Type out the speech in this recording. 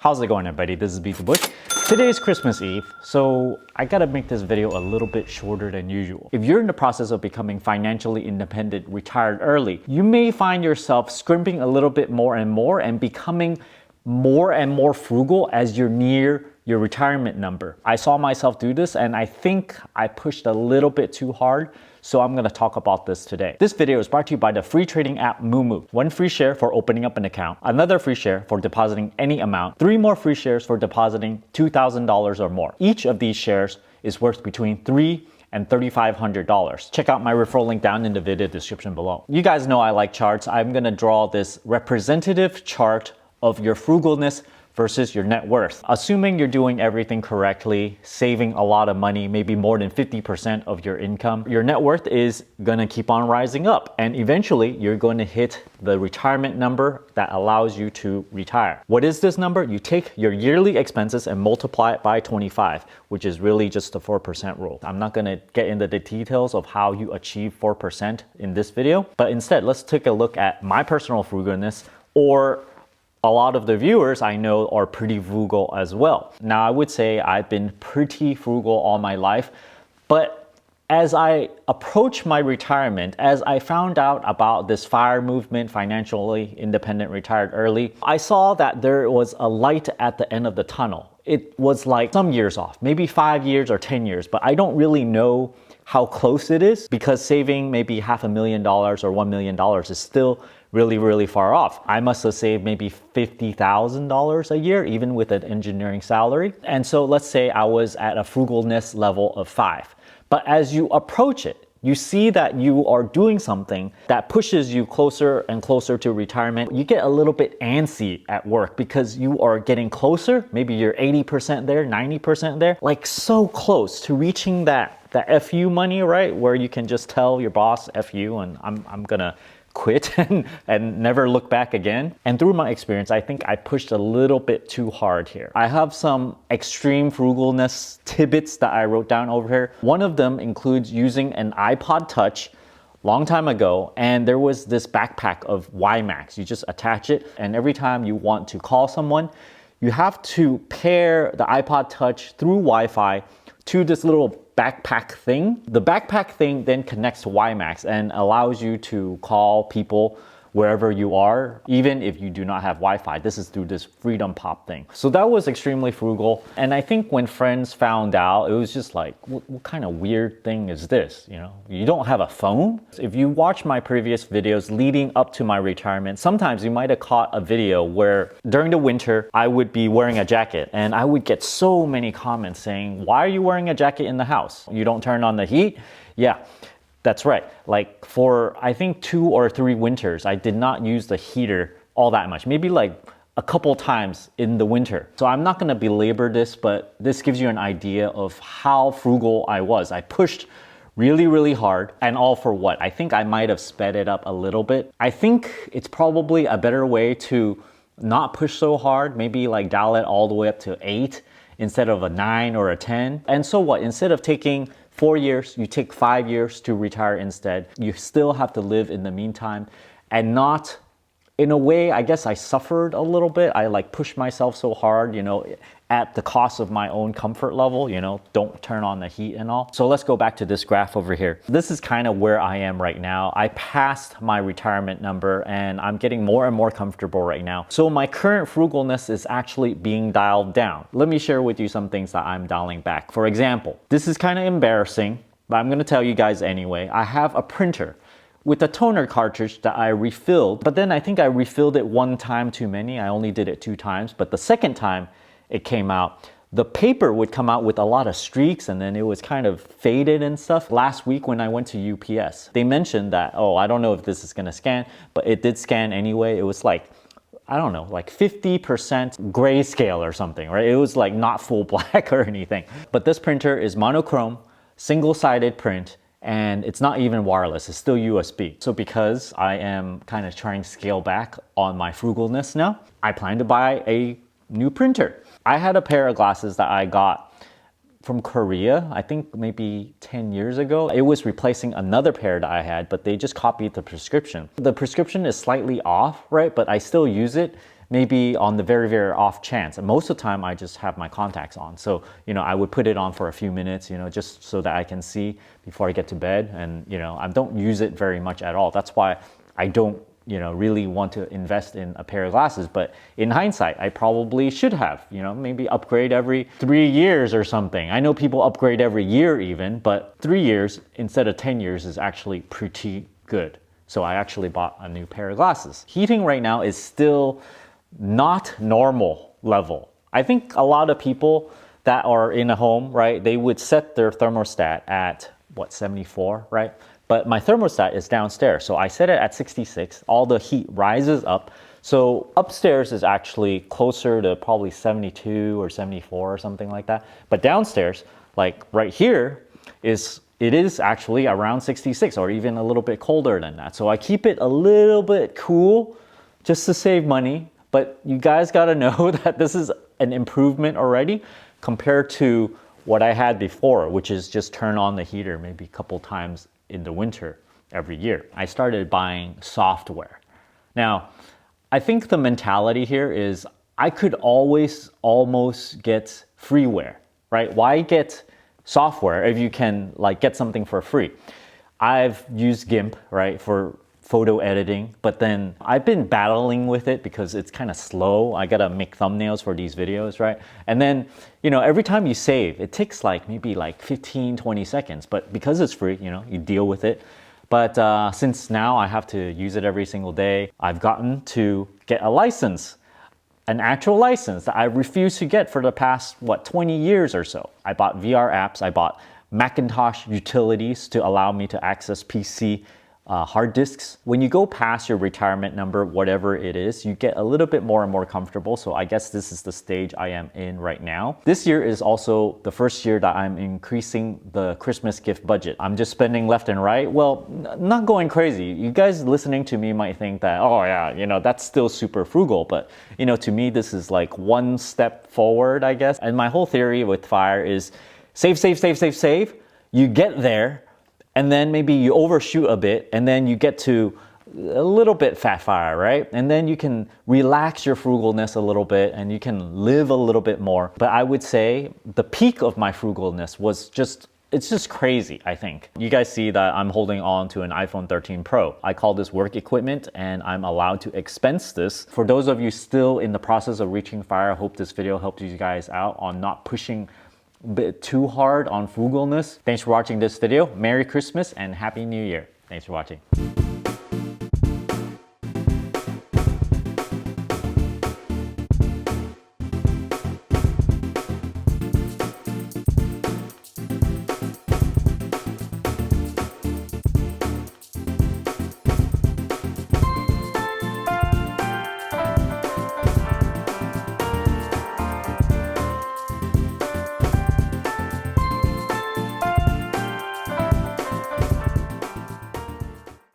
How's it going, everybody? This is BeatTheBush. Today is Christmas Eve, so I gotta make this video a little bit shorter than usual. If you're in the process of becoming financially independent, retired early, you may find yourself scrimping a little bit more and becoming more and more frugal as you're near your retirement number. I saw myself do this and I think I pushed a little bit too hard, so I'm gonna talk about this today. This video is brought to you by the free trading app MooMoo. 1 free share for opening up an account, another free share for depositing any amount, 3 more free shares for depositing $2,000 or more. Each of these shares is worth between $3 and $3,500. Check out my referral link down in the video description below. You guys know I like charts. I'm gonna draw this representative chart of your frugalness versus your net worth. Assuming you're doing everything correctly, saving a lot of money, maybe more than 50% of your income, your net worth is gonna keep on rising up. And eventually you're going to hit the retirement number that allows you to retire. What is this number? You take your yearly expenses and multiply it by 25, which is really just the 4% rule. I'm not gonna get into the details of how you achieve 4% in this video, but instead let's take a look at my personal frugalness, or a lot of the viewers I know are pretty frugal as well. Now, I would say I've been pretty frugal all my life, but as I approach my retirement, as I found out about this FIRE movement, financially independent, retired early, I saw that there was a light at the end of the tunnel. It was like some years off, maybe 5 years or 10 years, but I don't really know how close it is because saving maybe $500,000 or $1 million is still really far off. I must have saved maybe $50,000 a year, even with an engineering salary. And so let's say I was at a frugalness level of 5. But as you approach it, you see that you are doing something that pushes you closer and closer to retirement. You get a little bit antsy at work because you are getting closer. Maybe you're 80% there, 90% there, like so close to reaching that FU money, right? Where you can just tell your boss, FU, and I'm gonna quit and never look back again. And through my experience, I think I pushed a little bit too hard here. I have some extreme frugalness tidbits that I wrote down over here. One of them includes using an iPod Touch long time ago, and there was this backpack of WiMAX. You just attach it, and every time you want to call someone, you have to pair the iPod Touch through Wi-Fi to this little backpack thing. The backpack thing then connects to WiMAX and allows you to call people wherever you are, even if you do not have Wi-Fi. This is through this Freedom Pop thing. So that was extremely frugal. And I think when friends found out, it was just like, what kind of weird thing is this? You know, you don't have a phone? If you watch my previous videos leading up to my retirement, sometimes you might have caught a video where during the winter, I would be wearing a jacket and I would get so many comments saying, why are you wearing a jacket in the house? You don't turn on the heat? Yeah. That's right. Like for, I think 2 or 3 winters, I did not use the heater all that much, maybe like a couple times in the winter. So I'm not going to belabor this, but this gives you an idea of how frugal I was. I pushed really hard, and all for what? I think I might have sped it up a little bit. I think it's probably a better way to not push so hard, maybe like dial it all the way up to 8 instead of a 9 or a 10. And so what? Instead of taking 4 years, you take 5 years to retire instead. You still have to live in the meantime, and not, in a way, I guess I suffered a little bit. I like pushed myself so hard, you know, at the cost of my own comfort level, you know, don't turn on the heat and all. So let's go back to this graph over here. This is kind of where I am right now. I passed my retirement number and I'm getting more and more comfortable right now. So my current frugalness is actually being dialed down. Let me share with you some things that I'm dialing back. For example, this is kind of embarrassing, but I'm going to tell you guys anyway. I have a printer with a toner cartridge that I refilled, but then I think I refilled it 1 time too many. I only did it 2 times, but the second time it came out, the paper would come out with a lot of streaks and then it was kind of faded and stuff. Last week when I went to UPS, they mentioned that, oh, I don't know if this is gonna scan, but it did scan anyway. It was like, I don't know, like 50% grayscale or something, right? It was like not full black or anything. But this printer is monochrome, single-sided print, and it's not even wireless, it's still USB. So because I am kind of trying to scale back on my frugalness now, I plan to buy a new printer. I had a pair of glasses that I got from Korea, I think maybe 10 years ago. It was replacing another pair that I had, but they just copied the prescription. The prescription is slightly off, right? But I still use it. maybe on the very, very off chance. And most of the time I just have my contacts on. So, I would put it on for a few minutes, just so that I can see before I get to bed. And, I don't use it very much at all. That's why I don't, really want to invest in a pair of glasses. But in hindsight, I probably should have, maybe upgrade every 3 years or something. I know people upgrade every year even, but 3 years instead of 10 years is actually pretty good. So I actually bought a new pair of glasses. Heating right now is still not normal level. I think a lot of people that are in a home, right, they would set their thermostat at 74, right? But my thermostat is downstairs, so I set it at 66. All the heat rises up. So upstairs is actually closer to probably 72 or 74 or something like that. But downstairs, like right here, it is actually around 66 or even a little bit colder than that. So I keep it a little bit cool just to save money. But you guys gotta know that this is an improvement already compared to what I had before, which is just turn on the heater maybe a couple times in the winter every year. I started buying software. Now, I think the mentality here is I could always almost get freeware, right? Why get software if you can get something for free? I've used GIMP, right, for photo editing, but then I've been battling with it because it's kind of slow. I gotta make thumbnails for these videos, right? And then, every time you save, it takes maybe 15, 20 seconds, but because it's free, you deal with it. But since now I have to use it every single day, I've gotten to get a license, an actual license that I refused to get for the past, 20 years or so. I bought VR apps, I bought Macintosh utilities to allow me to access PC hard disks. When you go past your retirement number, whatever it is, you get a little bit more and more comfortable. So I guess this is the stage I am in right now. This year is also the first year that I'm increasing the Christmas gift budget. I'm just spending left and right. Well, not going crazy. You guys listening to me might think that, oh yeah, that's still super frugal. But to me, this is one step forward, I guess. And my whole theory with FIRE is save, save, save, save, save. You get there, and then maybe you overshoot a bit, and then you get to a little bit fat fire, right? And then you can relax your frugalness a little bit and you can live a little bit more. But I would say the peak of my frugalness was it's just crazy, I think. You guys see that I'm holding on to an iPhone 13 Pro. I call this work equipment and I'm allowed to expense this. For those of you still in the process of reaching FIRE, I hope this video helped you guys out on not pushing a bit too hard on frugalness. Thanks for watching this video. Merry Christmas and Happy New Year. Thanks for watching.